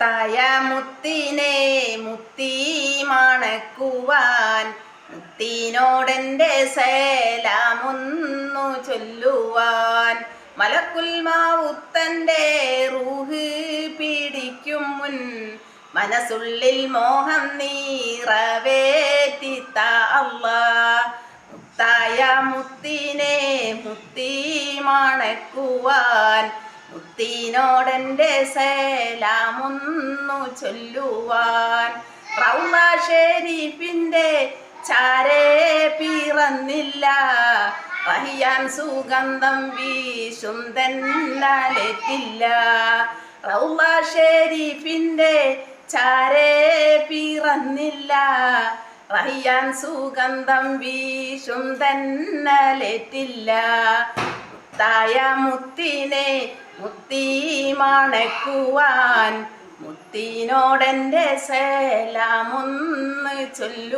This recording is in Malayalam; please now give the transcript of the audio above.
മുത്തായ മുത്തിനെ മുത്തി മണക്കുവാൻ മുത്തിനോടെൻ്റെ സലാമൊന്നു ചൊല്ലുവാൻ മലക്കുൽ മൗത്തൻ്റെ റൂഹ് പിടിക്കും മുൻ മനസ്സുള്ളിൽ മോഹം നിറവേറ്റിത്ത അല്ലാഹ്. മുത്തായ മുത്തിനെ മുത്തി മണക്കുവാൻ മുത്തിനോടെൻ്റെ സലാമൊന്നു ചൊല്ലുവാൻ റൗള ഷരീഫിൻ്റെ ചാരേ പിറന്നില്ല റഹിയാൻ സുഗന്ധം വീശും തെന്നലേറ്റില്ല. റൗള ഷരീഫിൻ്റെ ചാരേ പിറന്നില്ല റഹിയാൻ സുഗന്ധം വീശും തെന്നലേറ്റില്ല. മുത്തായ മുത്തിനെ മുത്തി മണക്കുവാൻ മുത്തിനോടെൻ്റെ സലാമൊന്ന് ചൊല്ലു.